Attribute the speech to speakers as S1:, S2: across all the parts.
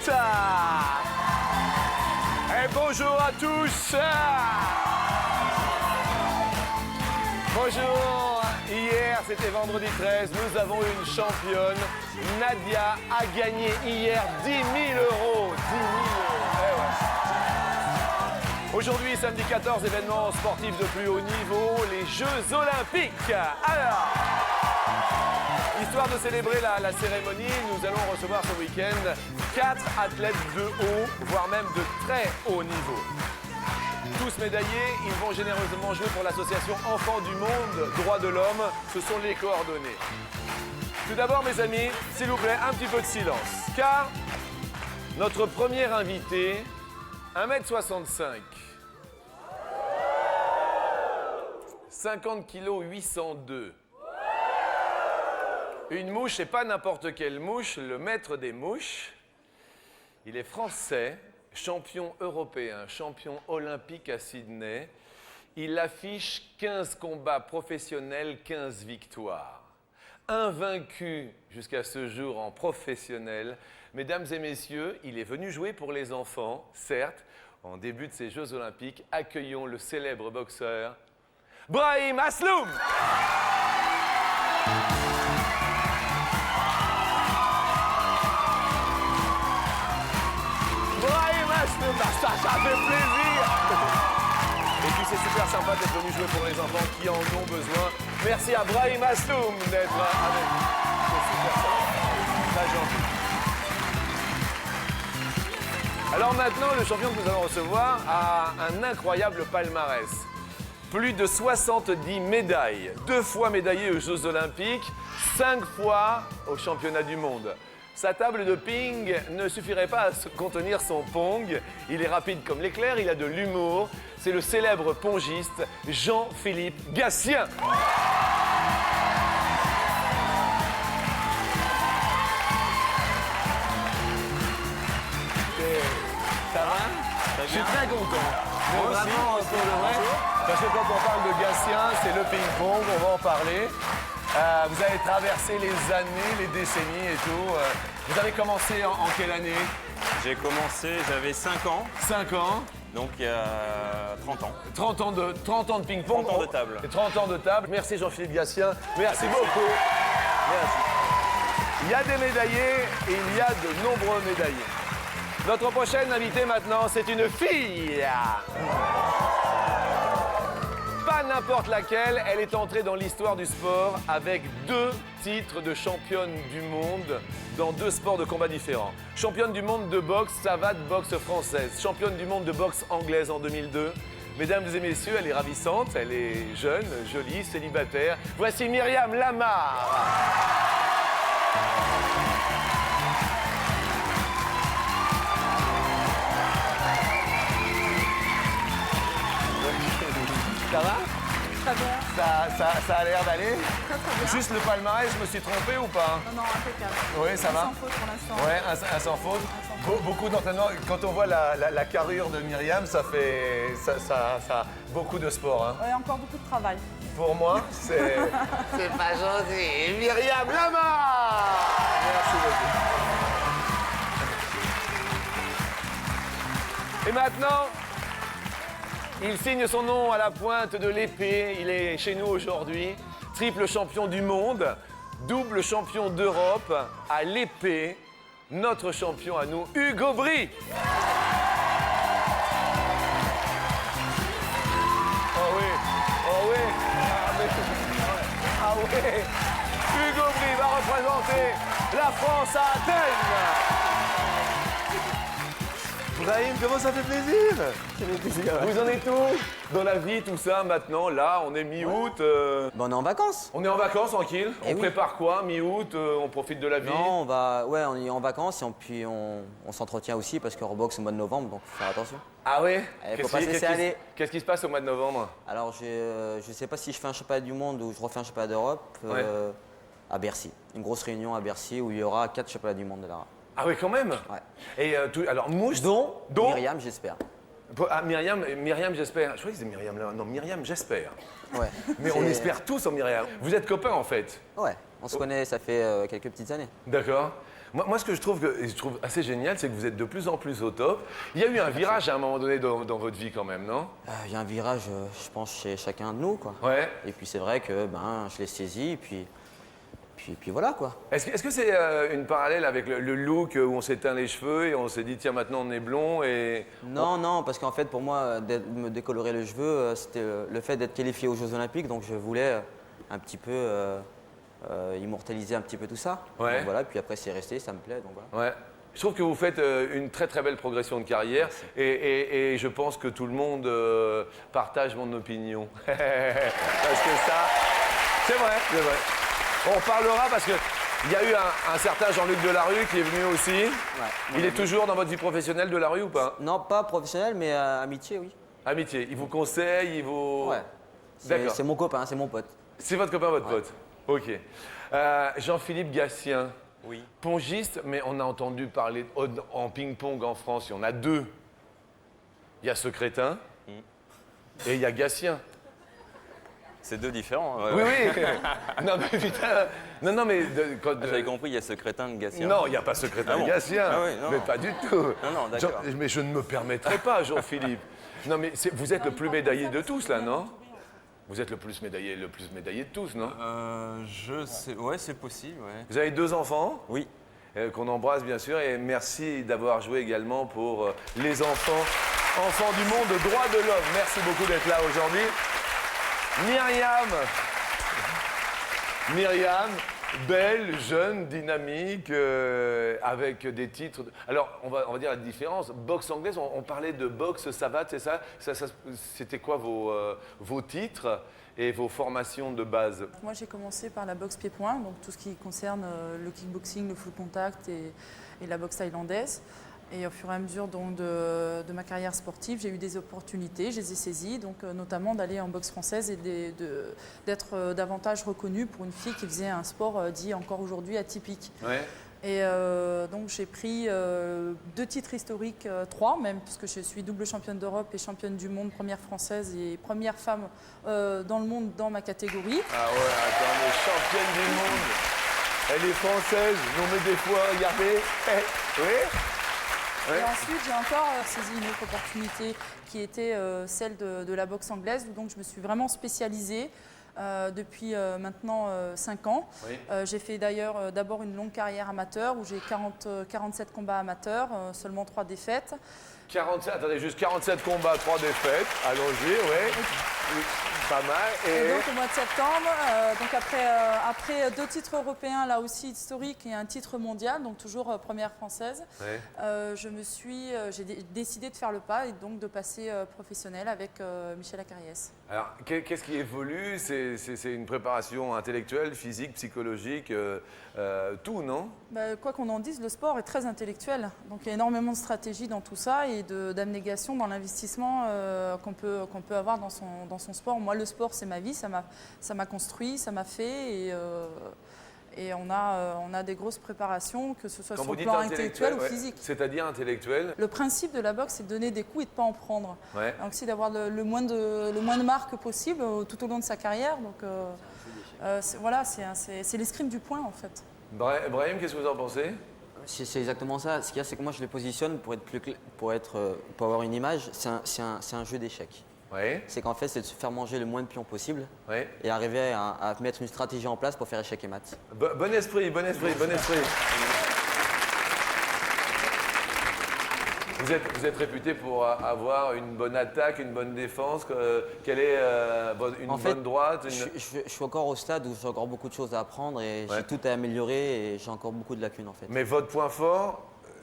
S1: Et bonjour à tous. Bonjour. Hier, c'était vendredi 13, nous avons une championne. Nadia a gagné hier 10 000 euros. 10 000 euros. Eh ouais. Aujourd'hui, samedi 14, événement sportif de plus haut niveau, les Jeux Olympiques. Alors, histoire de célébrer la cérémonie, nous allons recevoir ce week-end 4 athlètes de haut, voire même de très haut niveau. Tous médaillés, ils vont généreusement jouer pour l'association Enfants du Monde, Droits de l'Homme. Ce sont les coordonnées. Tout d'abord, mes amis, s'il vous plaît, un petit peu de silence. Car notre premier invité, 1m65, 50 kg 802. Une mouche, et pas n'importe quelle mouche, le maître des mouches. Il est français, champion européen, champion olympique à Sydney. Il affiche 15 combats professionnels, 15 victoires. Invaincu jusqu'à ce jour en professionnel. Mesdames et messieurs, il est venu jouer pour les enfants, certes, en début de ces Jeux Olympiques. Accueillons le célèbre boxeur Brahim Asloum. Ça fait plaisir. Et puis c'est super sympa d'être venu jouer pour les enfants qui en ont besoin. Merci à Brahim Asloum d'être avec nous. C'est super sympa. Très gentil. Alors maintenant, le champion que nous allons recevoir a un incroyable palmarès. Plus de 70 médailles. 2 fois médaillé aux Jeux Olympiques, 5 fois aux Championnats du monde. Sa table de ping ne suffirait pas à contenir son pong. Il est rapide comme l'éclair, il a de l'humour. C'est le célèbre pongiste Jean-Philippe Gatien. Ça va? Je suis très content. Moi vraiment, pour le vrai. Parce que quand on parle de Gatien, c'est le ping-pong, on va en parler. Vous avez traversé les années, les décennies et tout. Vous avez commencé en quelle année?
S2: J'ai commencé, j'avais 5 ans.
S1: 5 ans.
S2: Donc il y a 30 ans.
S1: 30 ans de ping-pong.
S2: 30 ans de table.
S1: Et 30 ans de table. Merci Jean-Philippe Gatien. Merci beaucoup. Merci. Il y a des médaillés et il y a de nombreux médaillés. Notre prochaine invitée maintenant, c'est une fille. Pas n'importe laquelle, elle est entrée dans l'histoire du sport avec 2 titres de championne du monde dans 2 sports de combat différents. Championne du monde de boxe, savate boxe française. Championne du monde de boxe anglaise en 2002. Mesdames et messieurs, elle est ravissante, elle est jeune, jolie, célibataire. Voici Myriam Lamar. Ça va?
S3: Très bien.
S1: Ça a l'air d'aller?
S3: Très bien.
S1: Juste le palmarès, je me suis trompé ou pas?
S3: Non, impeccable.
S1: Oui, ça va?
S3: Sans faute pour l'instant.
S1: Ouais, un sans faute. Beaucoup d'entraînement. Quand on voit la carrure de Myriam, ça fait ça beaucoup de sport. Hein.
S3: Ouais, encore beaucoup de travail.
S1: Pour moi, c'est pas gentil. Myriam Lamar. Merci beaucoup. Et maintenant, il signe son nom à la pointe de l'épée. Il est chez nous aujourd'hui. Triple champion du monde, double champion d'Europe à l'épée. Notre champion à nous, Hugo Bry. Oh oui, oh oui. Ah oui. Hugo Bry va représenter la France à Athènes. Brahim, comment ça fait plaisir? Ça fait plaisir. Vous en êtes où dans la vie, tout ça, maintenant? Là, on est mi-août.
S4: On est en vacances.
S1: On est en vacances, tranquille.
S4: Eh
S1: On
S4: oui.
S1: prépare quoi? Mi-août, on profite de la vie?
S4: Non, on est en vacances et puis on s'entretient aussi parce qu'on reboxe au mois de novembre, donc faut faire attention.
S1: Ah ouais?
S4: Faut pas se laisser aller.
S1: Qu'est-ce qui se passe au mois de novembre?
S4: Alors je sais pas si je fais un championnat du monde ou je refais un championnat d'Europe
S1: Ouais.
S4: à Bercy. Une grosse réunion à Bercy où il y aura 4 championnats du monde là.
S1: Ah oui, quand même?
S4: Ouais.
S1: Et alors, mouche
S4: Dont
S1: dont
S4: Myriam, j'espère.
S1: Ah, Myriam, j'espère. Je crois que c'est Myriam là. Non, Myriam, j'espère.
S4: Ouais.
S1: Mais on
S4: C'est-
S1: espère tous en Myriam. Vous êtes copains en fait.
S4: Ouais, on se connaît, ça fait quelques petites années.
S1: D'accord. Moi, ce que je trouve assez génial, c'est que vous êtes de plus en plus au top. Il y a eu un virage à un moment donné dans votre vie quand même, non?
S4: Il y a un virage, je pense, chez chacun de nous, quoi.
S1: Ouais.
S4: Et puis c'est vrai que je l'ai saisi, et puis voilà, quoi.
S1: Est-ce que c'est une parallèle avec le look où on s'est teint les cheveux et on s'est dit, tiens, maintenant on est blond et...
S4: Non, parce qu'en fait, pour moi, me décolorer le cheveu, c'était le fait d'être qualifié aux Jeux Olympiques, donc je voulais un petit peu immortaliser un petit peu tout ça.
S1: Ouais.
S4: Donc voilà, puis après c'est resté, ça me plaît, donc voilà.
S1: Ouais. Je trouve que vous faites une très très belle progression de carrière et je pense que tout le monde partage mon opinion. Parce que ça, c'est vrai, c'est vrai. On parlera parce qu'il y a eu un certain Jean-Luc Delarue qui est venu aussi.
S4: Ouais.
S1: Il est toujours dans votre vie professionnelle, Delarue, ou pas?
S4: Non, pas professionnel, mais amitié, oui.
S1: Amitié, il vous conseille, il vous...
S4: Ouais.
S1: D'accord.
S4: C'est mon copain, c'est mon pote.
S1: C'est votre copain, votre pote? Ok. Jean-Philippe Gatien,
S2: Oui.
S1: pongiste, mais on a entendu parler en ping-pong en France, il y en a deux. Il y a Secrétin et il y a Gatien.
S2: C'est deux différents. Ouais,
S1: Oui,
S2: ouais.
S1: oui. Non, mais putain. Non, mais.
S2: J'avais compris, il y a ce crétin de Gatien.
S1: Non, il n'y a pas Secrétin
S2: Ah bon?
S1: Gatien.
S2: Ah oui, non,
S1: mais
S2: non.
S1: pas du tout.
S2: Non, d'accord.
S1: Mais je ne me permettrai pas, Jean-Philippe. Non, mais vous êtes le plus médaillé de tous, là, non? Vous êtes le plus médaillé de tous, non?
S2: Je sais. Ouais, c'est possible, ouais.
S1: Vous avez 2 enfants?
S2: Oui.
S1: Qu'on embrasse bien sûr, et merci d'avoir joué également pour les enfants du monde, droits de l'homme. Merci beaucoup d'être là aujourd'hui. Myriam, belle, jeune, dynamique, avec des titres. Alors, on va dire la différence. Boxe anglaise, on parlait de boxe savate, c'est ça, c'était quoi vos titres et vos formations de base?
S3: Moi, j'ai commencé par la boxe pied-point, donc tout ce qui concerne le kickboxing, le full contact et la boxe thaïlandaise. Et au fur et à mesure donc, de ma carrière sportive, j'ai eu des opportunités, je les ai saisies, donc, notamment d'aller en boxe française et d'être davantage reconnue pour une fille qui faisait un sport dit encore aujourd'hui atypique.
S1: Ouais.
S3: Et donc j'ai pris 2 titres historiques, 3 même, puisque je suis double championne d'Europe et championne du monde, première française et première femme dans le monde dans ma catégorie.
S1: Ah ouais, attends, mais championne du monde. Elle est française, non mais des fois, regardez. Oui. Ouais.
S3: Et ensuite, j'ai encore saisi une autre opportunité qui était celle de la boxe anglaise, où donc je me suis vraiment spécialisée depuis maintenant 5 ans.
S1: Oui.
S3: J'ai fait d'ailleurs d'abord une longue carrière amateur où j'ai 47 combats amateurs, seulement 3 défaites.
S1: 47, attendez, juste 47 combats, 3 défaites. Allons-y, oui. Pas mal.
S3: Et donc au mois de septembre, donc après 2 titres européens là aussi historiques et un titre mondial, donc toujours première française,
S1: Ouais.
S3: j'ai décidé de faire le pas et donc de passer professionnel avec Michel Acariès.
S1: Alors, qu'est-ce qui évolue? C'est une préparation intellectuelle, physique, psychologique, tout, non?
S3: Quoi qu'on en dise, le sport est très intellectuel. Donc il y a énormément de stratégie dans tout ça et d'abnégation dans l'investissement qu'on peut avoir dans son sport. Moi, le sport, c'est ma vie, ça m'a construit, ça m'a fait et on a des grosses préparations, que ce soit
S1: Quand
S3: sur
S1: vous
S3: le
S1: dites
S3: plan intellectuel ou
S1: ouais,
S3: physique.
S1: c'est-à-dire intellectuel?
S3: Le principe de la boxe, c'est de donner des coups et de ne pas en prendre.
S1: Ouais.
S3: Donc c'est d'avoir le moins de marques possible tout au long de sa carrière. Donc voilà, c'est l'escrime du point en fait.
S1: Brahim, qu'est-ce que vous en pensez?
S4: C'est exactement ça. Ce qu'il y a, c'est que moi je les positionne pour être pour avoir une image. C'est un jeu d'échecs.
S1: Oui.
S4: C'est qu'en fait, c'est de se faire manger le moins de pions possible
S1: Oui.
S4: et arriver à mettre une stratégie en place pour faire échec et mat.
S1: Bon esprit, bon esprit, bon esprit. Vous êtes réputé pour avoir une bonne attaque, une bonne défense. Quelle est une
S4: En fait,
S1: bonne droite?
S4: Je suis encore au stade où j'ai encore beaucoup de choses à apprendre et
S1: Ouais.
S4: j'ai tout à améliorer et j'ai encore beaucoup de lacunes en fait.
S1: Mais votre point fort,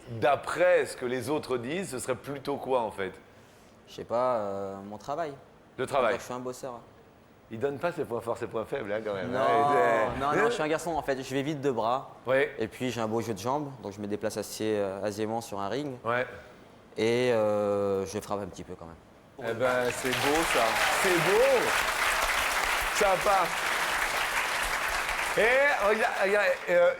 S1: d'après ce que les autres disent, ce serait plutôt quoi en fait?
S4: Je sais pas, mon travail.
S1: Le travail.
S4: Je suis un bosseur.
S1: Il donne pas ses points forts, ses points faibles hein, quand même.
S4: Non, je suis un garçon en fait. Je vais vite de bras
S1: Oui.
S4: et puis j'ai un beau jeu de jambes, donc je me déplace assez aisément sur un ring
S1: Ouais.
S4: et je frappe un petit peu quand même.
S1: Eh ben, c'est beau ça. C'est beau. Ça part. Et regarde,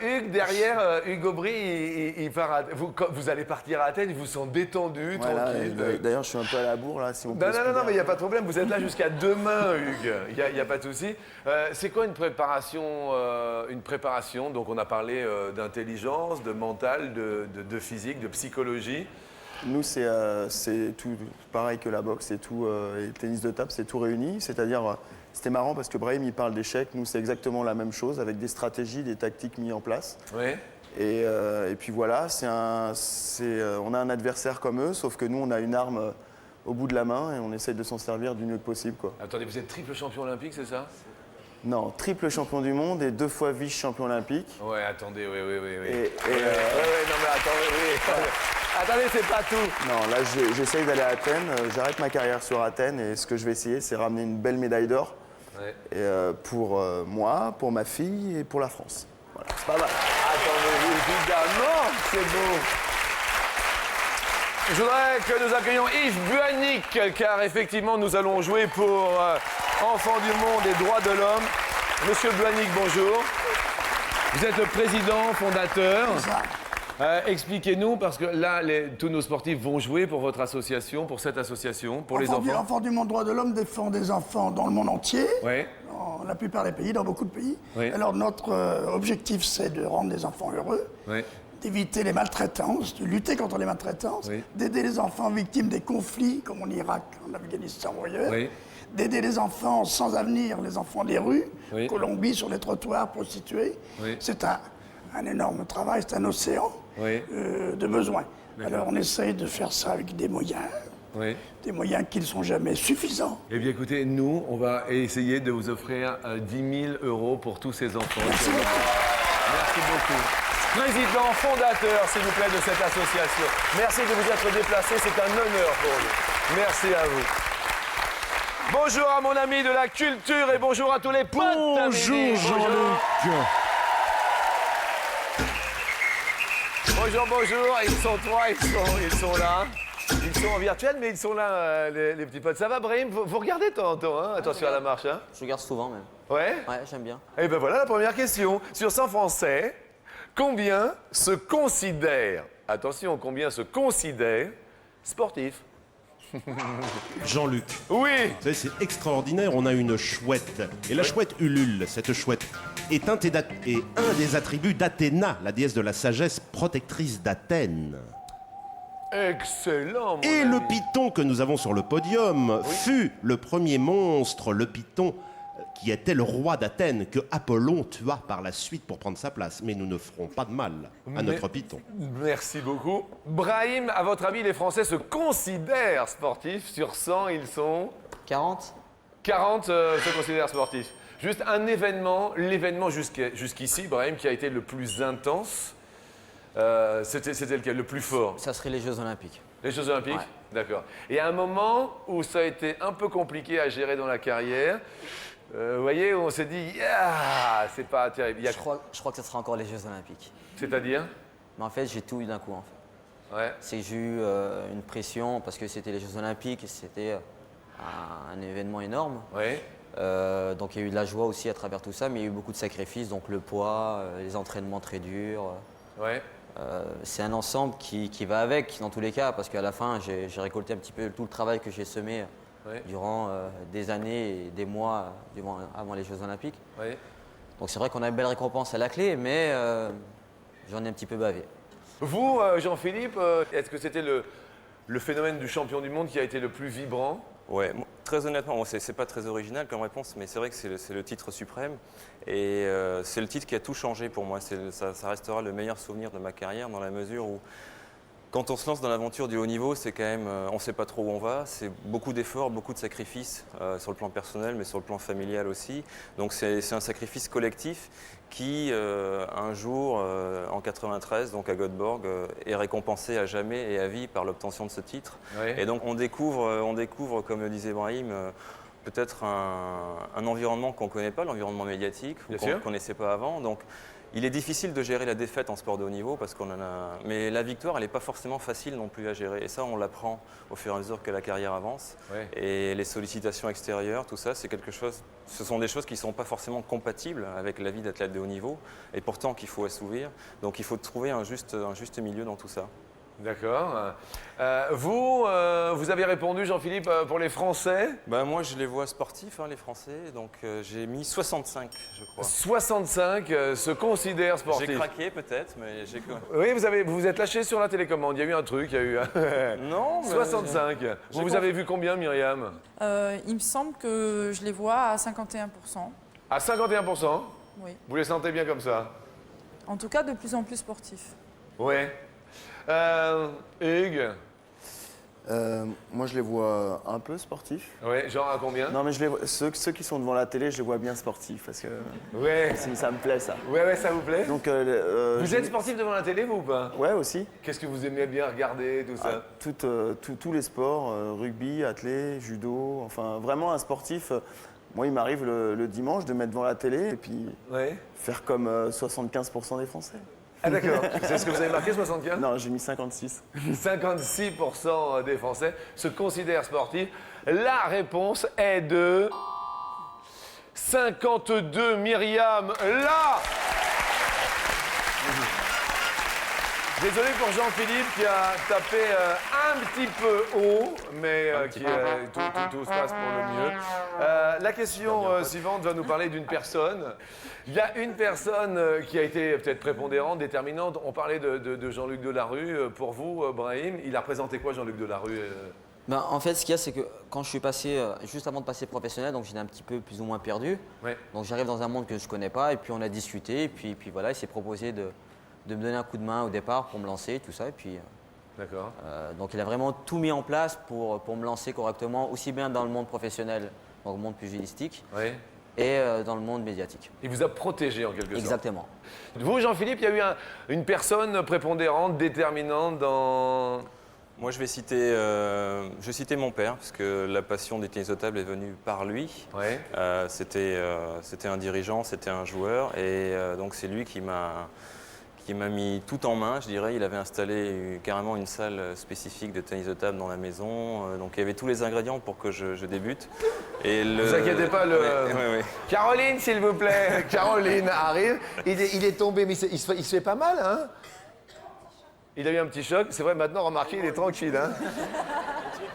S1: Hugues, derrière, Hugues Aubry, il part vous allez partir à Athènes, ils vous sont détendus,
S5: Voilà,
S1: tranquilles.
S5: d'ailleurs, je suis un peu à la bourre là, si on peut se
S1: Non,
S5: dire.
S1: mais il n'y a pas de problème, vous êtes là jusqu'à demain, Hugues, il n'y a pas de souci. C'est quoi une préparation? Donc on a parlé d'intelligence, de mental, de physique, de psychologie.
S5: Nous, c'est tout pareil que la boxe et tout, et le tennis de table, c'est tout réuni. C'est-à-dire, c'était marrant parce que Brahim, il parle d'échecs. Nous, c'est exactement la même chose, avec des stratégies, des tactiques mises en place.
S1: Oui.
S5: Et puis voilà, on a un adversaire comme eux, sauf que nous, on a une arme au bout de la main et on essaye de s'en servir du mieux que possible, quoi.
S1: Attendez, vous êtes triple champion olympique, c'est ça?
S5: Non, triple champion du monde et 2 fois vice-champion olympique.
S1: Ouais, attendez, oui.
S5: Et,
S1: Non, mais attendez, oui. Attendez, c'est pas tout.
S5: Non, là, j'essaye d'aller à Athènes. J'arrête ma carrière sur Athènes et ce que je vais essayer, c'est ramener une belle médaille d'or
S1: Ouais.
S5: pour moi, pour ma fille et pour la France. Voilà, c'est pas mal.
S1: Attendez, évidemment, c'est beau. Je voudrais que nous accueillions Yves Buanic, car effectivement, nous allons jouer pour Enfants du Monde et Droits de l'Homme. Monsieur Buanic, bonjour. Vous êtes le président fondateur. Expliquez-nous, parce que là, tous nos sportifs vont jouer pour votre association, pour cette association, pour les enfants.
S6: L'Enfant du Monde Droits de l'Homme défend des enfants dans le monde entier,
S1: Oui.
S6: dans la plupart des pays, dans beaucoup de pays.
S1: Oui.
S6: Alors notre objectif, c'est de rendre les enfants heureux,
S1: Oui.
S6: d'éviter les maltraitances, de lutter contre les maltraitances,
S1: Oui.
S6: d'aider les enfants victimes des conflits, comme en Irak, en Afghanistan ou ailleurs,
S1: Oui.
S6: d'aider les enfants sans avenir, les enfants des rues,
S1: Oui.
S6: Colombie, sur les trottoirs, prostitués.
S1: Oui.
S6: C'est un énorme travail, c'est un océan
S1: Oui.
S6: de besoins. Alors on essaye de faire ça avec des moyens qui ne sont jamais suffisants.
S1: Eh bien, écoutez, nous, on va essayer de vous offrir 10 000 euros pour tous ces enfants.
S6: Merci beaucoup.
S1: Merci beaucoup. Président fondateur, s'il vous plaît, de cette association. Merci de vous être déplacé, c'est un honneur pour nous. Merci à vous. Bonjour à mon ami de la culture et bonjour à tous les potes.
S7: Bonjour Jean-Luc.
S1: Bonjour. Ils sont trois, ils sont là. Ils sont en virtuel, mais ils sont là, les petits potes. Ça va, Brahim? Vous regardez de temps en temps, hein? Attention à la marche, hein?
S4: Je regarde souvent même.
S1: Ouais?
S4: Ouais, j'aime bien.
S1: Eh bien voilà la première question. Sur 100 Français, combien se considèrent, attention, combien se considèrent sportifs?
S7: Jean-Luc,
S1: Oui.
S7: vous savez, c'est extraordinaire, on a une chouette. Et la chouette Ulule, cette chouette, est un des attributs d'Athéna, la déesse de la sagesse protectrice d'Athènes.
S1: Excellent, mon
S7: Et
S1: ami.
S7: le python que nous avons sur le podium fut le premier monstre, le python, qui était le roi d'Athènes, que Apollon tua par la suite pour prendre sa place. Mais nous ne ferons pas de mal à notre python.
S1: Merci beaucoup. Brahim, à votre avis, les Français se considèrent sportifs? Sur 100, ils sont
S4: 40
S1: 40 se considèrent sportifs. Juste un événement, l'événement jusqu'ici, Brahim, qui a été le plus intense, c'était lequel, le plus fort?
S4: Ça serait les Jeux Olympiques.
S1: Les Jeux Olympiques?
S4: Ouais.
S1: D'accord. Et à un moment où ça a été un peu compliqué à gérer dans la carrière, vous voyez, où on s'est dit, yeah, c'est pas terrible.
S4: Je crois que ça sera encore les Jeux Olympiques.
S1: C'est-à-dire?
S4: Mais en fait, j'ai tout eu d'un coup, en fait.
S1: Ouais.
S4: C'est que j'ai eu une pression parce que c'était les Jeux Olympiques et c'était un événement énorme.
S1: Ouais.
S4: Donc il y a eu de la joie aussi à travers tout ça, mais il y a eu beaucoup de sacrifices, donc le poids, les entraînements très durs.
S1: Ouais.
S4: C'est un ensemble qui va avec dans tous les cas, parce qu'à la fin, j'ai récolté un petit peu tout le travail que j'ai semé
S1: Ouais.
S4: durant des années et des mois avant les Jeux Olympiques.
S1: Ouais.
S4: Donc c'est vrai qu'on a une belle récompense à la clé, mais j'en ai un petit peu bavé.
S1: Vous, Jean-Philippe, est-ce que c'était le phénomène du champion du monde qui a été le plus vibrant?
S2: Ouais, très honnêtement, bon, c'est pas très original comme réponse, mais c'est vrai que c'est le titre suprême. Et c'est le titre qui a tout changé pour moi. Ça restera le meilleur souvenir de ma carrière dans la mesure où, quand on se lance dans l'aventure du haut niveau, c'est quand même, on ne sait pas trop où on va. C'est beaucoup d'efforts, beaucoup de sacrifices sur le plan personnel, mais sur le plan familial aussi. Donc c'est un sacrifice collectif qui, un jour, en 93, donc à Göteborg, est récompensé à jamais et à vie par l'obtention de ce titre.
S1: Ouais.
S2: Et donc on découvre, comme le disait Brahim, peut-être un environnement qu'on ne connaît pas, l'environnement médiatique,
S1: Bien
S2: qu'on
S1: sûr.
S2: ne connaissait pas avant. Donc Il est difficile de gérer la défaite en sport de haut niveau parce qu'on en a. Mais la victoire, elle n'est pas forcément facile non plus à gérer. Et ça, on l'apprend au fur et à mesure que la carrière avance.
S1: Ouais.
S2: Et les sollicitations extérieures, tout ça, c'est quelque chose. Ce sont des choses qui ne sont pas forcément compatibles avec la vie d'athlète de haut niveau, et pourtant qu'il faut assouvir. Donc il faut trouver un juste milieu dans tout ça.
S1: D'accord. Vous avez répondu, Jean-Philippe, pour les Français.
S2: Bah, moi, je les vois sportifs, hein, les Français. Donc j'ai mis 65, je crois.
S1: 65 se considèrent sportifs.
S2: J'ai craqué peut-être, mais j'ai.
S1: Oui, vous vous êtes lâché sur la télécommande. Il y a eu un truc, il y a eu.
S2: Non, mais
S1: 65. Vous avez vu combien, Myriam?
S3: Il me semble que je les vois à 51%.
S1: À 51%.
S3: Oui.
S1: Vous les sentez bien comme ça?
S3: En tout cas, de plus en plus sportifs.
S1: Ouais. Hugues?
S5: Moi, je les vois un peu sportifs.
S1: Ouais, genre à combien?
S5: Non, mais je les vois, ceux qui sont devant la télé, je les vois bien sportifs parce que
S1: Ouais.
S5: ça me plaît, ça.
S1: Ouais, ça vous plaît?
S5: Donc,
S1: Vous êtes sportif devant la télé, vous ou pas?
S5: Ouais, aussi.
S1: Qu'est-ce que vous aimez bien regarder, tout ça?
S5: Tous les sports, rugby, athlé, judo, enfin vraiment un sportif. Moi, il m'arrive le dimanche de mettre devant la télé et puis
S1: Ouais.
S5: faire comme 75% des Français.
S1: Ah d'accord. C'est ce que vous avez marqué, 75?
S5: Non, j'ai mis 56.
S1: 56% des Français se considèrent sportifs. La réponse est de 52. Myriam, là. Désolé pour Jean-Philippe qui a tapé un petit peu haut, mais tout se passe pour le mieux. La question suivante va nous parler d'une personne. Il y a une personne qui a été peut-être prépondérante, déterminante. On parlait de Jean-Luc Delarue. Pour vous, Brahim, il a représenté quoi, Jean-Luc Delarue?
S4: Ben, en fait, ce qu'il y a, c'est que quand je suis passé, juste avant de passer professionnel, donc j'étais un petit peu plus ou moins perdu.
S1: Ouais.
S4: Donc j'arrive dans un monde que je ne connais pas, et puis on a discuté, et puis voilà, il s'est proposé de me donner un coup de main au départ pour me lancer, tout ça. Et puis,
S1: D'accord.
S4: donc il a vraiment tout mis en place pour me lancer correctement, aussi bien dans le monde professionnel, donc le monde pugilistique,
S1: Oui.
S4: et dans le monde médiatique.
S1: Il vous a protégé en quelque sorte.
S4: Exactement.
S1: Vous, Jean-Philippe, il y a eu une personne prépondérante, déterminante dans...
S2: Moi, je vais citer mon père, parce que la passion du tennis de table est venue par lui.
S1: Ouais.
S2: C'était un dirigeant, c'était un joueur, et donc c'est lui qui m'a mis tout en main, je dirais. Il avait installé carrément une salle spécifique de tennis de table dans la maison, donc il y avait tous les ingrédients pour que je débute. Et
S1: Vous inquiétez pas,
S2: Ouais.
S1: Caroline, s'il vous plaît. Caroline arrive. Il est tombé, mais il se fait pas mal, hein? Il a eu un petit choc. C'est vrai, maintenant, remarquez, il est tranquille, hein?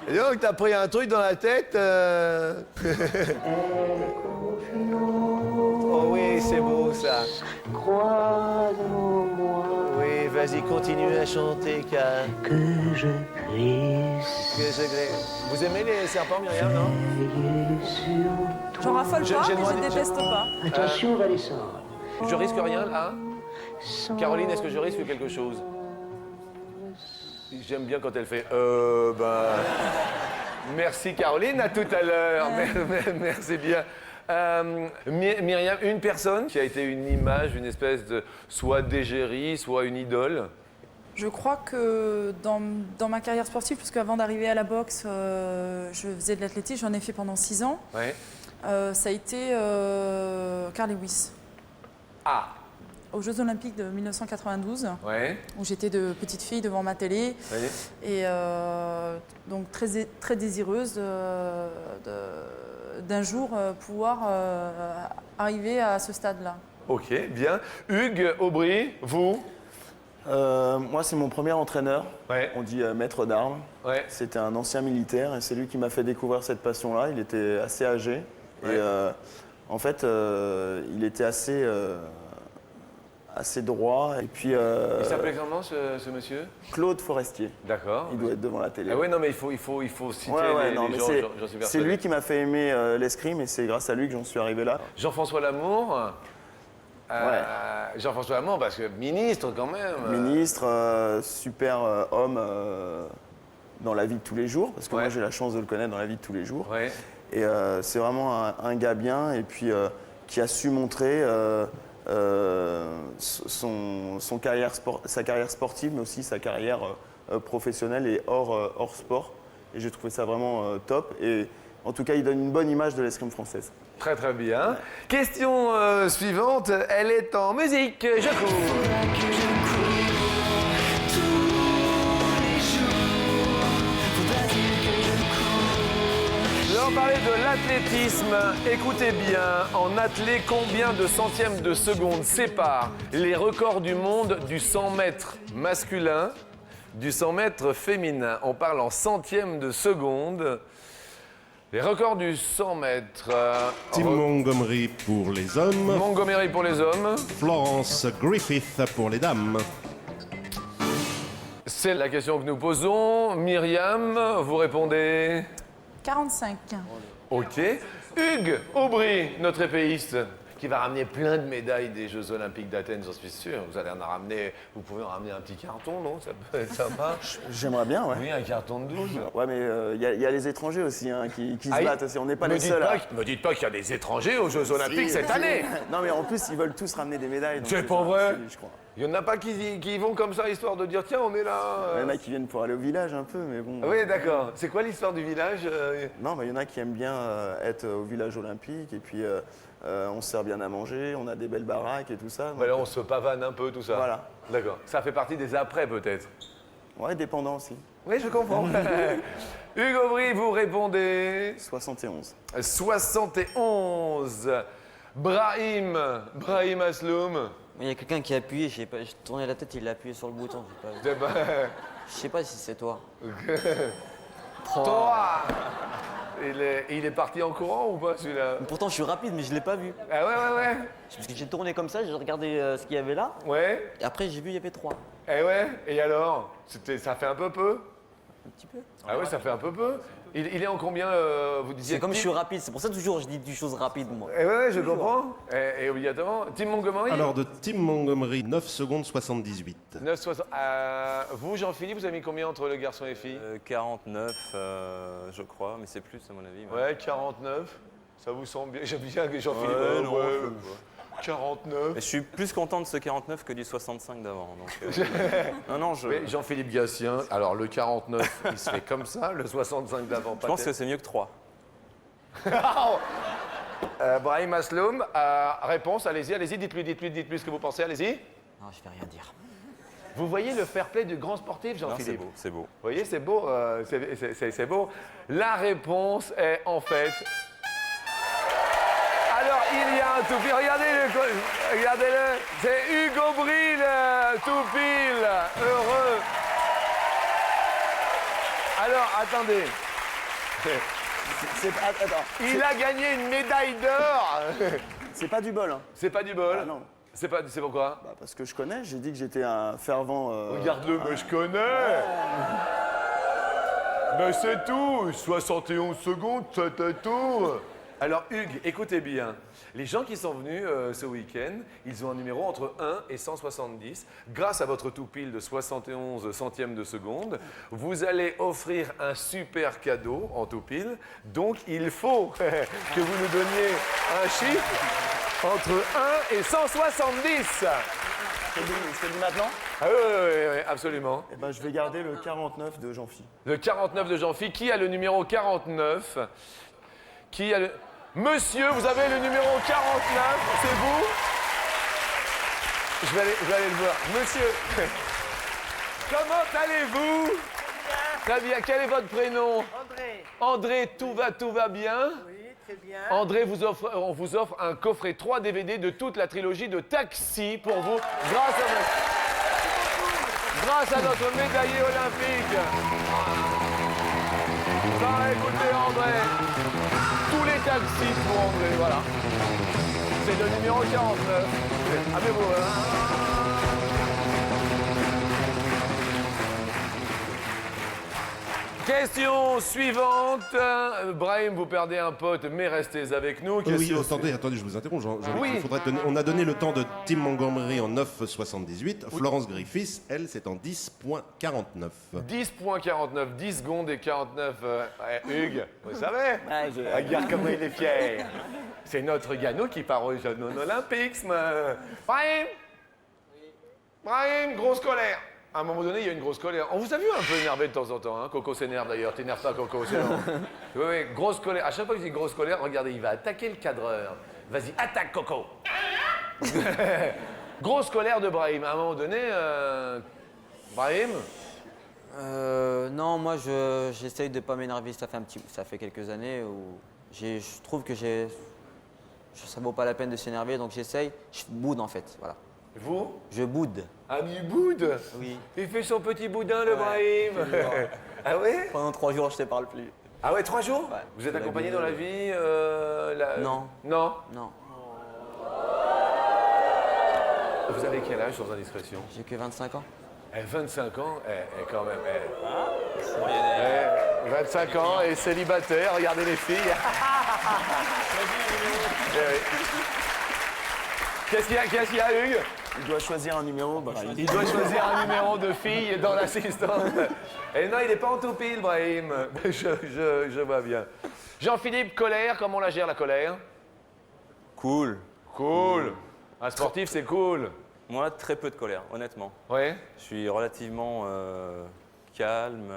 S1: Et donc, t'as pris un truc dans la tête. Oh oui, c'est beau, ça. Oui, vas-y, continue à chanter, car...
S8: Que je glisse
S1: Vous aimez les serpents, Myriam, non?
S3: J'en raffole pas,
S1: J'ai le
S3: mais
S1: droit
S3: je
S1: de-
S3: déteste pas.
S8: Attention, Valescent.
S1: Je risque rien, là? Caroline, est-ce que je risque quelque chose? J'aime bien quand elle fait Merci Caroline, à tout à l'heure. Merci bien. Myriam, une personne qui a été une image, une espèce de soit d'égérie, soit une idole.
S3: Je crois que dans ma carrière sportive, puisque avant d'arriver à la boxe, je faisais de l'athlétisme, j'en ai fait pendant 6 ans.
S1: Ouais.
S3: Ça a été Carl Lewis,
S1: Ah,
S3: aux Jeux Olympiques de 1992,
S1: ouais.
S3: où j'étais de petite fille devant ma télé.
S1: Oui.
S3: Et donc très désireuse d'un jour pouvoir arriver à ce stade-là.
S1: Ok, bien. Hugues Aubry, vous?
S5: Moi, c'est mon premier entraîneur.
S1: Ouais.
S5: On dit maître d'armes.
S1: Ouais.
S5: C'était un ancien militaire et c'est lui qui m'a fait découvrir cette passion-là. Il était assez âgé.
S1: Ouais.
S5: Et en fait, il était assez droit. Et puis,
S1: Il s'appelait comment ce monsieur?
S5: Claude Forestier.
S1: D'accord.
S5: Il doit être devant la télé.
S1: Ah ouais, non, mais il faut citer
S5: Non,
S1: les
S5: mais
S1: gens,
S5: c'est-
S1: j'en suis
S5: c'est
S1: persuadé.
S5: lui qui m'a fait aimer l'escrime et c'est grâce à lui que j'en suis arrivé là.
S1: Jean-François Lamour. Jean-François Lamour, parce que ministre quand même.
S5: Ministre, super homme dans la vie de tous les jours, parce que
S1: Ouais.
S5: moi j'ai la chance de le connaître dans la vie de tous les jours.
S1: Ouais.
S5: Et c'est vraiment un gars bien et puis qui a su montrer sa carrière sportive, mais aussi sa carrière professionnelle et hors sport. Et j'ai trouvé ça vraiment top. Et en tout cas, il donne une bonne image de l'escrime française.
S1: Très très bien. Question suivante, elle est en musique, je cours. Nous allons parler de l'athlétisme. Écoutez bien, en athlé, combien de centièmes de seconde séparent les records du monde du 100 mètres masculin du 100 mètres féminin? On parle en centièmes de seconde. Les records du 100 mètres.
S7: Tim Montgomery pour les hommes.
S1: Montgomery pour les hommes.
S7: Florence Griffith pour les dames.
S1: C'est la question que nous posons. Myriam, vous répondez
S3: 45.
S1: OK. Hugues Aubry, notre épéiste, qui va ramener plein de médailles des Jeux Olympiques d'Athènes, j'en suis sûr. Vous allez en ramener, vous pouvez en ramener un petit carton, non? Ça peut être sympa.
S5: J'aimerais bien, ouais.
S1: Oui, un carton de 12.
S5: Ouais, mais il y a les étrangers aussi hein, qui
S1: Ah,
S5: se battent aussi. On n'est pas les seuls.
S1: Me dites pas qu'il y a des étrangers aux Jeux Olympiques cette année.
S5: Non, mais en plus, ils veulent tous ramener des médailles. donc
S1: C'est pas vrai.
S5: Je crois.
S1: Il y en a pas qui vont comme ça, histoire de dire tiens, on est là.
S5: Il y en a qui viennent pour aller au village un peu, mais bon.
S1: Oui, d'accord. C'est quoi l'histoire du village?
S5: Non, mais il y en a qui aiment bien être au village olympique et puis on se sert bien à manger, on a des belles baraques et tout ça. donc,
S1: Bah là, on se pavane un peu, tout ça.
S5: Voilà.
S1: D'accord. Ça fait partie des après, peut-être.
S5: Ouais, dépendant aussi.
S1: Oui, je comprends. Hugues Aubry, vous répondez
S5: 71.
S1: 71. Brahim Asloum.
S4: Il y a quelqu'un qui a appuyé, j'ai tourné la tête, il a appuyé sur le bouton.
S1: Eh ben,
S4: Je sais pas si c'est toi.
S1: 3. Il est parti en courant ou pas celui-là?
S4: Pourtant, je suis rapide, mais je l'ai pas vu.
S1: Ah ouais.
S4: Parce que j'ai tourné comme ça, j'ai regardé ce qu'il y avait là,
S1: Ouais.
S4: et après j'ai vu il y avait 3.
S1: Eh ouais. Et alors? Ça fait un peu peu?
S4: Un petit peu.
S1: Ah ouais, ça fait un peu peu. Il est en combien, vous disiez?
S4: C'est comme je suis rapide, c'est pour ça toujours je dis des choses rapides moi.
S1: Eh ouais, je comprends. Et obligatoirement. Tim Montgomery?
S7: Alors de Tim Montgomery, 9 secondes 78.
S1: 9,60. Vous, Jean-Philippe, vous avez mis combien entre le garçon et les filles?
S2: 49, je crois, mais c'est plus à mon avis.
S1: Ouais, 49. Ça vous semble bien? J'aime bien que Jean-Philippe.
S2: Ouais, non,
S1: ouais.
S2: faut-
S1: 49.
S2: Mais je suis plus content de ce 49 que du 65 d'avant. donc, non, je
S1: Mais Jean-Philippe Gatien, alors le 49, il se fait comme ça, le 65 d'avant, pas
S2: pense que c'est mieux que 3.
S1: Brahim Asloum, réponse, allez-y, dites-lui ce que vous pensez, allez-y.
S4: Non, je vais rien dire.
S1: Vous voyez le fair play du grand sportif,
S2: Non,
S1: Jean-Philippe?
S2: c'est beau.
S1: Vous voyez, c'est beau, c'est beau. La réponse est en fait... Alors, il y a un toupie, regardez-le, c'est Hugues Aubry, le toupile, heureux. Alors, attendez,
S5: Attends,
S1: il a gagné une médaille d'or.
S5: c'est pas du bol. Hein.
S1: C'est pas du bol.
S5: Ah non.
S1: C'est pourquoi?
S5: Bah, parce que je connais, j'ai dit que j'étais un fervent.
S1: Regarde-le, mais je connais. Mais c'est tout, 71 secondes, c'était tout. Alors Hugues, écoutez bien, les gens qui sont venus ce week-end, ils ont un numéro entre 1 et 170. Grâce à votre tout pile de 71 centièmes de seconde, vous allez offrir un super cadeau en tout pile. Donc il faut que vous nous donniez un chiffre entre 1 et 170.
S5: C'est dit maintenant
S1: Ah oui, absolument.
S5: Eh ben, je vais garder le 49 de Jean-Phi.
S1: Le 49 de Jean-Phi. Qui a le numéro 49? Qui a le... Monsieur, vous avez le numéro 49, c'est vous? Je vais aller le voir. Monsieur, comment allez-vous? Très bien. Quel est votre prénom?
S9: André.
S1: André, tout va bien?
S9: Oui, très bien.
S1: André, on vous offre un coffret 3 DVD de toute la trilogie de Taxi pour vous, grâce à notre médaillé olympique. Bah, écoutez, André, tous les taxis pour André, voilà. C'est le numéro 49. Avez-vous, Question suivante. Brahim, vous perdez un pote, mais restez avec nous.
S7: Oui,
S1: Question
S7: attendez, je vous interromps.
S1: Oui.
S7: On a donné le temps de Tim Montgomery en 9,78. Florence Griffiths, elle, c'est en 10,49.
S1: 10,49, 10 secondes et 49. Hugues, vous savez, regarde comment il est fier. C'est notre Gano qui part aux Jeux Olympiques. Brahim, Brahim, grosse colère. À un moment donné, il y a une grosse colère. On vous a vu un peu énervé de temps en temps, hein? Coco s'énerve d'ailleurs. T'énerves pas, Coco, c'est bon. Oui, oui, grosse colère. À chaque fois que je dis grosse colère, regardez, il va attaquer le cadreur. Vas-y, attaque, Coco. Grosse colère de Brahim. À un moment donné, Brahim,
S4: Non, moi j'essaye de pas m'énerver. Ça fait quelques années où je trouve que ça vaut pas la peine de s'énerver, donc j'essaye. Je boude en fait, voilà.
S1: vous,
S4: Je boude.
S1: ami Boud,
S4: Oui.
S1: il fait son petit boudin, le Brahim. Ah ouais?
S4: Pendant 3 jours, je te parle plus.
S1: Ah ouais, 3 jours?
S4: Ouais.
S1: Vous êtes
S4: La
S1: accompagné
S4: gueule.
S1: dans la vie
S4: Non.
S1: Non?
S4: Non,
S1: Vous avez quel âge sans indiscrétion?
S4: j'ai que 25 ans.
S1: 25 ans, quand même. 25 ans et célibataire, regardez les filles. Eh oui. Qu'est-ce qu'il y a, Hugues?
S5: Il doit choisir un numéro.
S1: Il doit choisir un numéro de fille dans l'assistante. Et non, il n'est pas en toupille, Brahim. Je vois bien. Jean-Philippe, colère, comment on la gère, la colère?
S2: Cool.
S1: Cool. Un sportif, c'est cool.
S2: Moi, très peu de colère, honnêtement.
S1: Oui,
S2: Je suis relativement calme,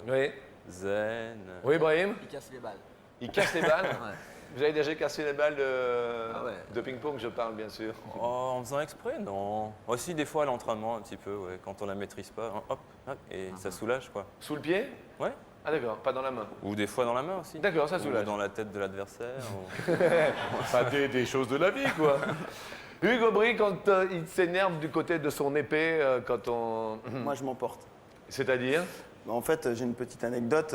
S1: oui.
S2: zen.
S1: Oui, Brahim?
S4: Il casse les balles.
S1: Il casse les balles?
S4: Ouais.
S1: Vous avez déjà cassé les balles
S4: Ah ouais.
S1: de ping-pong, je parle, bien sûr.
S2: Oh, en faisant exprès, non. Aussi, des fois, à l'entraînement, un petit peu, ouais, quand on la maîtrise pas, hein, hop, hop, et ça soulage, quoi.
S1: Sous le pied?
S2: Ouais.
S1: Ah d'accord, pas dans la main.
S2: Ou des fois dans la main aussi.
S1: D'accord, ça
S2: Ou
S1: soulage.
S2: dans la tête de l'adversaire.
S1: Pas des choses de la vie, quoi. Hugues Aubry, quand il s'énerve du côté de son épée, quand on...
S5: Moi, je m'emporte.
S1: C'est-à-dire?
S5: En fait, j'ai une petite anecdote.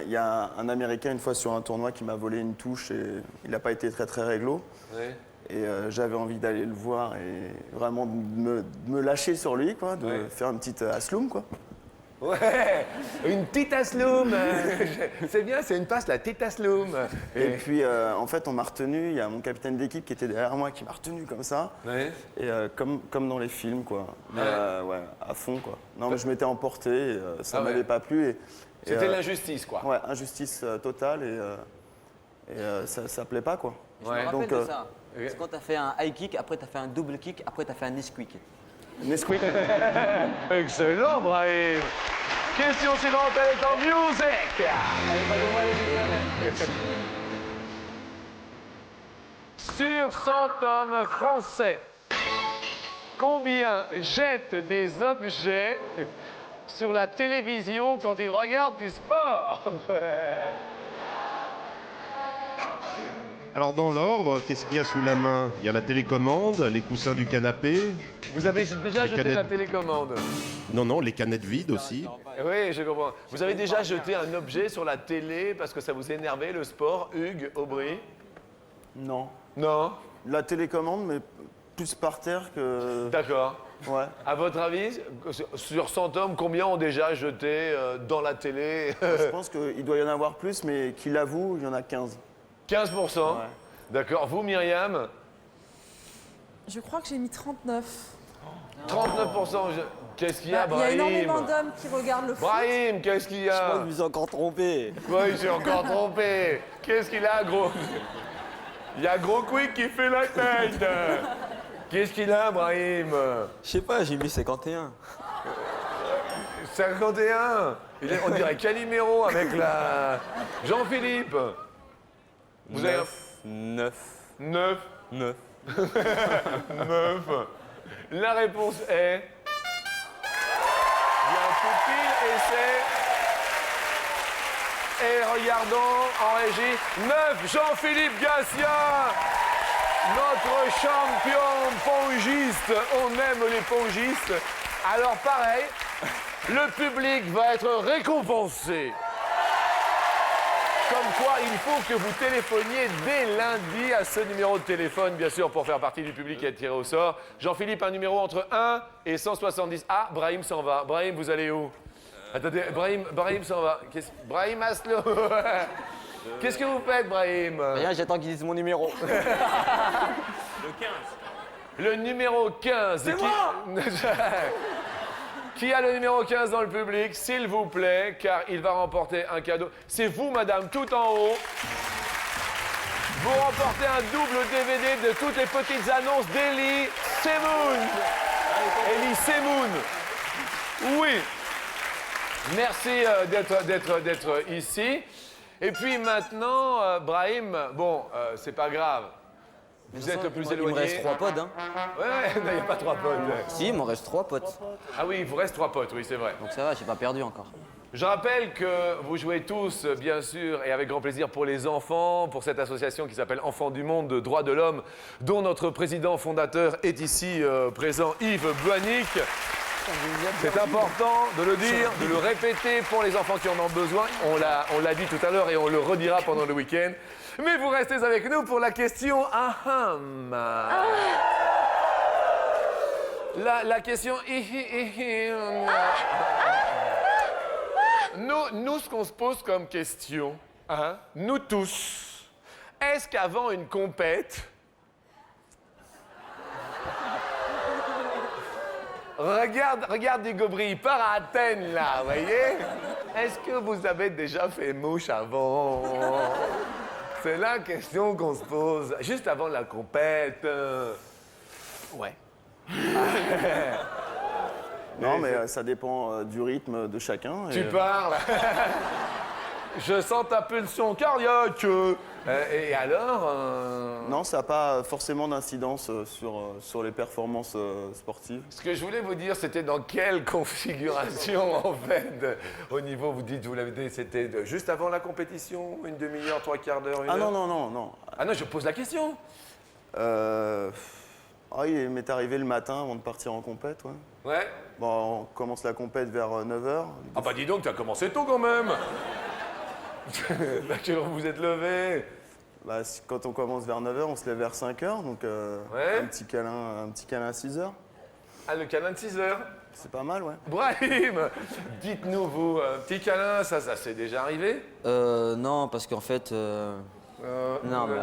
S5: Il y a un Américain, une fois sur un tournoi, qui m'a volé une touche et il n'a pas été très très réglo.
S1: Oui.
S5: Et j'avais envie d'aller le voir et vraiment de me lâcher sur lui, quoi, de
S1: Ouais.
S5: faire une petite asloum, quoi.
S1: Ouais, une petite asloum. C'est bien, c'est une passe, la petite asloum.
S5: Et puis, en fait, on m'a retenu. Il y a mon capitaine d'équipe qui était derrière moi qui m'a retenu comme ça.
S1: Ouais.
S5: Et comme dans les films, quoi. Mais, ouais, à fond, quoi. Non, mais je m'étais emporté, et, ça
S1: Ah
S5: m'avait
S1: ouais.
S5: pas plu. Et,
S1: C'était l'injustice, quoi.
S5: Ouais, injustice totale et ça plaît pas, quoi.
S1: Ouais.
S4: Je me rappelle
S5: Donc,
S4: de ça. C'est quand tu as fait un high kick, après tu as fait un double kick, après tu as fait un Nesquik.
S5: Nesquik.
S1: Excellent, Brahim. Question suivante, elle est en music. Sur 100 hommes français, combien jettent des objets sur la télévision quand ils regardent du sport?
S7: Alors dans l'ordre, qu'est-ce qu'il y a sous la main? Il y a la télécommande, les coussins du canapé.
S1: Vous avez déjà jeté
S7: canettes.
S1: la télécommande?
S7: Non, non, les canettes vides aussi.
S1: Oui, je comprends. Vous avez déjà jeté un objet sur la télé parce que ça vous énervait, le sport, Hugues Aubry?
S5: Non.
S1: Non?
S5: La télécommande, mais plus par terre que.
S1: D'accord.
S5: Ouais.
S1: À votre avis, sur 100 hommes, combien ont déjà jeté dans la télé?
S5: Je pense qu'il doit y en avoir plus, mais qui l'avoue, il y en a 15.
S1: 15%?
S5: Ouais.
S1: D'accord. Vous, Myriam?
S3: Je crois que j'ai mis 39.
S1: 39%. Qu'est-ce qu'il y a,
S3: Bah, il y a
S1: Brahim?
S3: énormément d'hommes qui regardent le foot.
S1: Brahim, qu'est-ce qu'il y
S4: Je crois que
S1: a?
S4: je me suis encore trompé.
S1: Ouais, il s'est encore trompé. Qu'est-ce qu'il a, gros? Il y a Gros Quick qui fait la tête. Qu'est-ce qu'il a, Brahim?
S4: Je sais pas, j'ai mis 51.
S1: 51. On dirait Calimero avec la... Jean-Philippe. Vous avez
S2: 9.
S1: 9.
S2: 9.
S1: 9. La réponse est... Bien tout pile et c'est... Et regardons en régie, 9, Jean-Philippe Gatien, notre champion pongiste. On aime les pongistes. Alors pareil, le public va être récompensé. Comme quoi, il faut que vous téléphoniez dès lundi à ce numéro de téléphone, bien sûr, pour faire partie du public qui est tiré au sort. Jean-Philippe, un numéro entre 1 et 170. Ah, Brahim s'en va. Brahim, vous allez où? Attendez, Brahim s'en va. Brahim Aslo. Qu'est-ce que vous faites, Brahim?
S4: Rien, j'attends qu'ils disent mon numéro.
S1: Le numéro 15. C'est moi. Qui a le numéro 15 dans le public, s'il vous plaît, car il va remporter un cadeau. C'est vous, madame, tout en haut. Vous remportez un double DVD de toutes les petites annonces d'Elie Semoun. Elie Semoun. Oui. Merci d'être ici. Et puis maintenant, Brahim, bon, c'est pas grave. Vous êtes le plus éloigné.
S4: Il me reste 3 potes. Hein.
S1: Ouais, il n'y a pas 3 potes.
S4: Si, il me reste 3 potes.
S1: Ah oui, il vous reste 3 potes, oui, c'est vrai.
S4: Donc ça va, j'ai pas perdu encore.
S1: Je rappelle que vous jouez tous, bien sûr, et avec grand plaisir pour les enfants, pour cette association qui s'appelle Enfants du Monde de Droits de l'Homme, dont notre président fondateur est ici présent, Yves Boanic. C'est important de le dire, de le répéter pour les enfants qui en ont besoin. On l'a dit tout à l'heure et on le redira pendant le week-end. Mais vous restez avec nous pour la question aham. La question Nous, ce qu'on se pose comme question, hein, nous tous, est-ce qu'avant une compète, regarde Hugo Bry, il part à Athènes, là, vous voyez? Est-ce que vous avez déjà fait mouche avant? C'est la question qu'on se pose, juste avant la compète. Ouais.
S5: Non, mais ça dépend du rythme de chacun.
S1: Tu parles. Je sens ta pulsion cardiaque. Et alors
S5: Non, ça n'a pas forcément d'incidence sur les performances sportives.
S1: Ce que je voulais vous dire, c'était dans quelle configuration, en fait, au niveau, vous dites, vous l'avez dit, c'était juste avant la compétition, une demi-heure, 3/4 d'heure, une heure?
S5: Non.
S1: Ah non, je pose la question.
S5: Il m'est arrivé le matin avant de partir en compète, ouais.
S1: Ouais.
S5: Bon, on commence la compète vers 9h.
S1: Ah bah dis donc, t'as commencé tôt quand même. À quelle heure vous êtes levé?
S5: Bah, quand on commence vers 9h, on se lève vers 5h, donc
S1: Ouais.
S5: un petit câlin à 6h.
S1: Ah, le câlin de 6 heures.
S5: C'est pas mal, ouais.
S1: Brahim, dites-nous, vous, petit câlin, ça s'est déjà arrivé?
S4: Non, parce qu'en fait... Non, mais...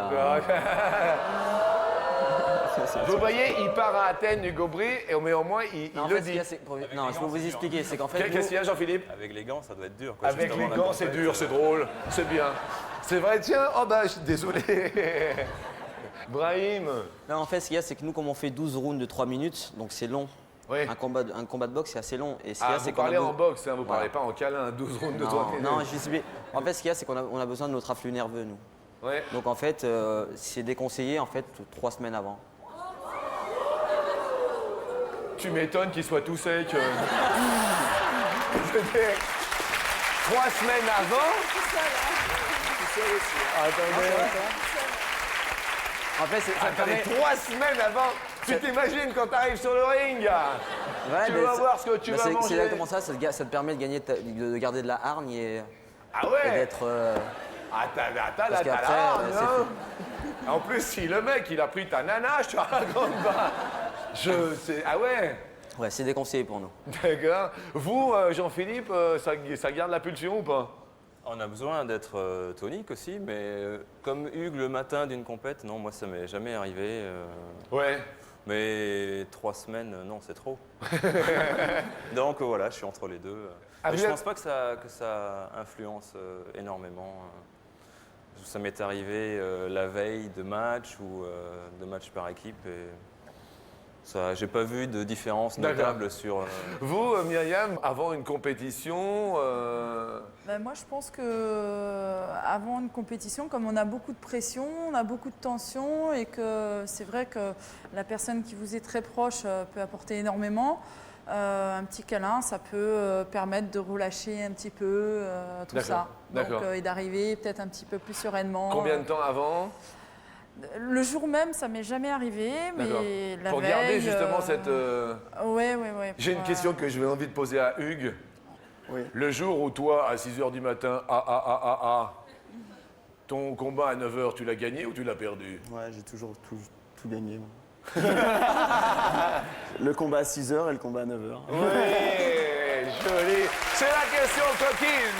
S1: Vous voyez, il part à Athènes, Hugo Bry, mais au moins, il
S4: Non, en
S1: le
S4: fait, ce qu'il y
S1: dit.
S4: a, non, je peux vous expliquer, c'est qu'en fait...
S1: Qu'est-ce qu'il y a, Jean-Philippe?
S2: Avec les gants, ça doit être dur. Quoi,
S1: Avec
S2: juste
S1: les
S2: avant la
S1: gants, c'est
S2: compète,
S1: dur, c'est drôle, c'est bien. C'est vrai, tiens, oh bah, je suis désolé. Brahim.
S4: Non, en fait, ce qu'il y a, c'est que nous, comme on fait 12 rounds de 3 minutes, donc c'est long.
S1: Oui.
S4: Un combat de boxe, c'est assez long. Et ce qu'il y a,
S1: Vous
S4: c'est qu'on a
S1: parlez en
S4: besoin-
S1: boxe, hein, vous
S4: Voilà.
S1: parlez pas en câlin, 12 rounds de 3
S4: Non,
S1: minutes.
S4: non, je suis... En fait, ce qu'il y a, c'est qu'on a besoin de notre afflux nerveux, nous.
S1: Ouais.
S4: Donc, en fait, c'est déconseillé, en fait, 3 semaines avant.
S1: Tu m'étonnes qu'il soit tout sec. C'était 3 semaines avant. Attendez.
S4: En fait, ça
S1: Attendez, 3 semaines avant. Tu t'imagines quand tu arrives sur le ring.
S4: Ouais,
S1: Tu
S4: mais
S1: vas
S4: c'est-
S1: voir ce que tu vas
S4: c'est
S1: manger.
S4: exactement ça, ça te permet de, gagner de garder de la hargne et
S1: Ah ouais.
S4: d'être...
S1: Ah, t'as
S4: Parce
S1: la
S4: qu'après,
S1: hargne,
S4: c'est
S1: hein. En plus, si le mec, il a pris ta nana, je te raconte pas. Ah ouais.
S4: Ouais, c'est déconseillé pour nous.
S1: D'accord. Vous, Jean-Philippe, ça garde la pulsion ou pas?
S2: On a besoin d'être tonique aussi, mais comme Hugues le matin d'une compète, non, moi ça m'est jamais arrivé.
S1: Ouais.
S2: Mais 3 semaines, non, c'est trop. Donc voilà, je suis entre les deux.
S1: Ah,
S2: Mais
S1: vous
S2: je
S1: êtes-
S2: pense pas que ça influence énormément. Ça m'est arrivé la veille de match ou de match par équipe et ça, j'ai pas vu de différence
S1: D'accord.
S2: notable sur.
S1: Vous, Myriam, avant une compétition,
S3: Ben, moi, je pense que avant une compétition, comme on a beaucoup de pression, on a beaucoup de tension et que c'est vrai que la personne qui vous est très proche peut apporter énormément. Un petit câlin, ça peut permettre de relâcher un petit peu tout
S1: D'accord,
S3: ça. Donc,
S1: d'accord.
S3: et d'arriver peut-être un petit peu plus sereinement.
S1: combien de temps avant?
S3: Le jour même, ça m'est jamais arrivé,
S1: D'accord.
S3: mais la
S1: Pour
S3: veille.
S1: garder justement cette.
S3: Ouais.
S1: J'ai une question que je vais envie de poser à Hugues.
S5: Oui.
S1: Le jour où toi, à 6h du matin, ton combat à 9h, tu l'as gagné ou tu l'as perdu?
S5: Ouais, j'ai toujours tout gagné. moi. Le combat à 6h et le combat à 9h.
S1: Oui, joli. C'est la question coquine.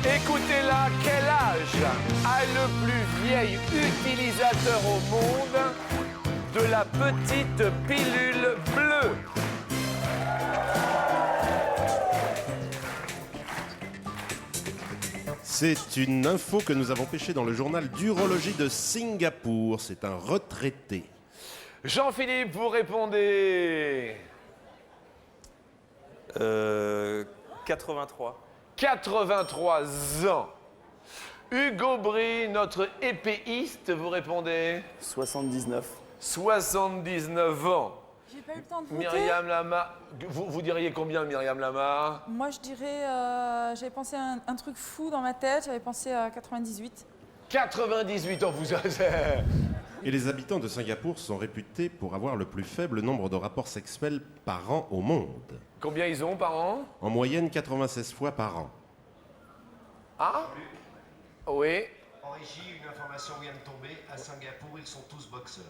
S1: Écoutez-la, quel âge a le plus vieil utilisateur au monde de la petite pilule bleue?
S7: C'est une info que nous avons pêchée dans le journal d'urologie de Singapour. C'est un retraité.
S1: Jean-Philippe, vous répondez
S2: 83.
S1: 83 ans. Hugo Bry, notre épéiste, vous répondez
S5: 79.
S1: 79 ans.
S3: J'ai pas eu le temps de voter.
S1: Myriam Lamar, vous diriez combien, Myriam Lamar?
S3: Moi, je dirais, j'avais pensé à un truc fou dans ma tête, j'avais pensé à 98.
S1: 98 ans, vous avez...
S7: Et les habitants de Singapour sont réputés pour avoir le plus faible nombre de rapports sexuels par an au monde.
S1: Combien ils ont par an?
S7: En moyenne, 96 fois par an.
S1: Ah? Oui.
S9: En régie, une information vient de tomber. À Singapour, ils sont tous boxeurs.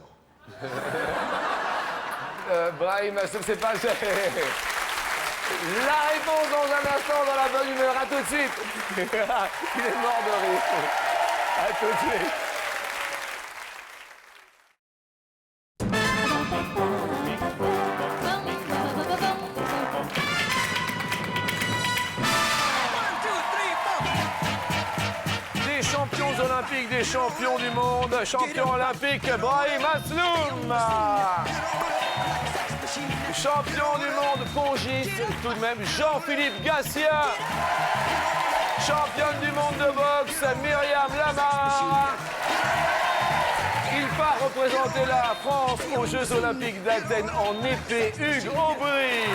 S1: Brahim, c'est pas... La réponse dans un instant, dans la bonne humeur. À tout de suite. Il est mort de rire. À tout de suite. Des champions olympiques, des champions du monde, champion olympique Brahim Asloum. Champion du monde pongiste, tout de même Jean-Philippe Gatien. Championne du monde de boxe, Myriam Lamar. Il part représenter la France aux Jeux Olympiques d'Athènes en épée, Hugues Aubry.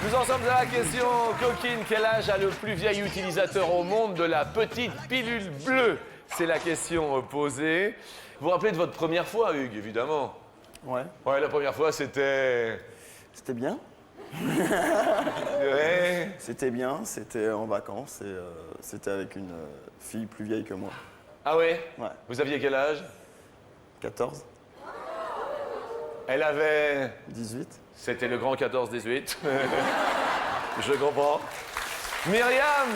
S1: Nous en sommes à la question coquine. Quel âge a le plus vieil utilisateur au monde de la petite pilule bleue? C'est la question posée. Vous vous rappelez de votre première fois, Hugues, évidemment?
S5: Ouais.
S1: Ouais, la première fois, c'était...
S5: C'était bien.
S1: Ouais.
S5: C'était bien, c'était en vacances et c'était avec une fille plus vieille que moi.
S1: Ah ouais?
S5: Ouais.
S1: Vous aviez quel âge?
S5: 14,
S1: Elle avait...
S5: 18.
S1: C'était le grand 14-18. Je comprends. Myriam,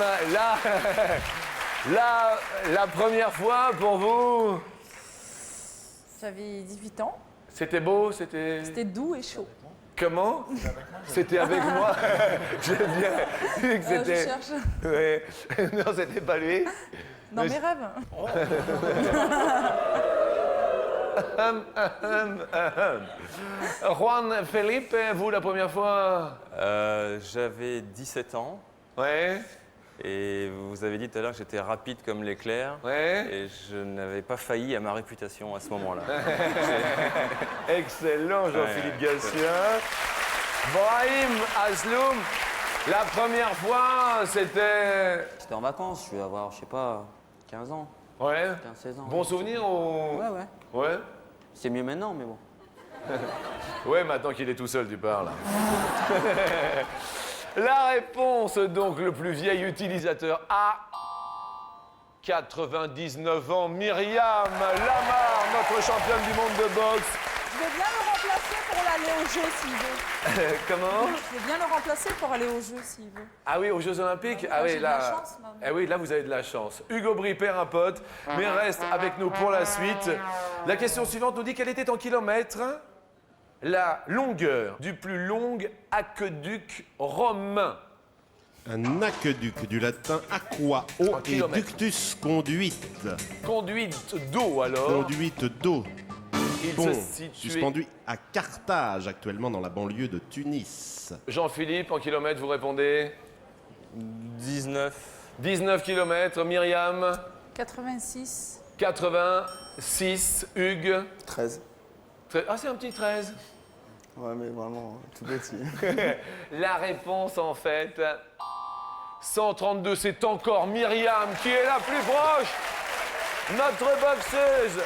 S1: la première fois pour vous,
S3: J'avais 18 ans.
S1: c'était beau, c'était...
S3: C'était doux et chaud.
S1: Comment? C'était avec moi. J'aime bien. Que
S3: Je
S1: c'était...
S3: cherche.
S1: Ouais. Non, c'était pas lui.
S3: Dans
S1: Mais
S3: mes rêves.
S1: Juan Philippe, vous, la première fois?
S2: J'avais 17 ans
S1: Ouais,
S2: et vous avez dit tout à l'heure que j'étais rapide comme l'éclair.
S1: ouais.
S2: Et je n'avais pas failli à ma réputation à ce moment-là.
S1: Excellent, Jean-Philippe Gatien. Brahim Asloum, la première fois, c'était...
S4: C'était en vacances, je vais avoir, je sais pas, 15 ans,
S1: Ouais.
S4: 15-16 ans.
S1: Bon souvenir ou...
S4: Ouais, ouais.
S1: Ouais.
S4: C'est mieux maintenant, mais bon.
S1: Ouais, maintenant qu'il est tout seul, tu parles. La réponse, donc, le plus vieil utilisateur à 99 ans, Myriam Lamar, notre championne du monde de boxe.
S3: Je vais bien le remplacer pour aller au jeu s'il veut.
S1: Comment?
S3: Je vais bien le remplacer pour aller au jeu s'il veut.
S1: Ah oui, aux Jeux Olympiques?
S3: Ah
S1: Ah
S3: oui,
S1: oui,
S3: j'ai de la chance, là.
S1: Eh oui, là, vous avez de la chance. Hugues Aubry perd un pote, mais reste avec nous pour la suite. La question suivante nous dit quelle était en kilomètres la longueur du plus long aqueduc romain?
S7: Un aqueduc du latin aqua, eau,
S1: En
S7: et
S1: kilomètres.
S7: ductus, conduite.
S1: Conduite d'eau, alors.
S7: Conduite d'eau.
S1: Il
S7: Pont
S1: se situe...
S7: suspendu à Carthage, actuellement dans la banlieue de Tunis.
S1: Jean-Philippe, en kilomètres, vous répondez
S2: 19.
S1: 19 kilomètres. Myriam,
S3: 86.
S1: 86. Hugues,
S5: 13.
S1: Ah, c'est un petit 13.
S5: Ouais, mais vraiment, tout petit.
S1: La réponse, en fait, 132, c'est encore Myriam qui est la plus proche. Notre boxeuse.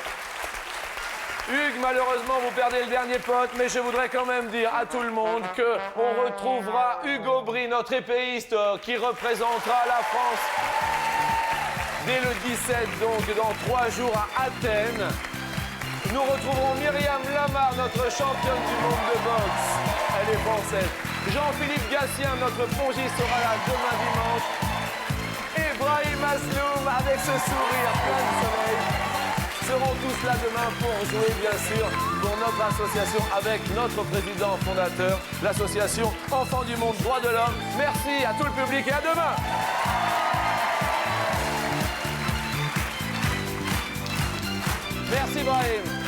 S1: Hugues, malheureusement, vous perdez le dernier pote, mais je voudrais quand même dire à tout le monde qu'on retrouvera Hugues Aubry, notre épéiste, qui représentera la France dès le 17, donc dans 3 jours à Athènes. Nous retrouverons Myriam Lamar, notre championne du monde de boxe. Elle est française. Jean-Philippe Gatien, notre pongiste, sera là demain dimanche. Et Brahim Asloum avec ce sourire plein de soleil. seront tous là demain pour jouer, bien sûr, pour notre association avec notre président fondateur, l'association Enfants du Monde, Droits de l'Homme. Merci à tout le public et à demain. Merci Brahim.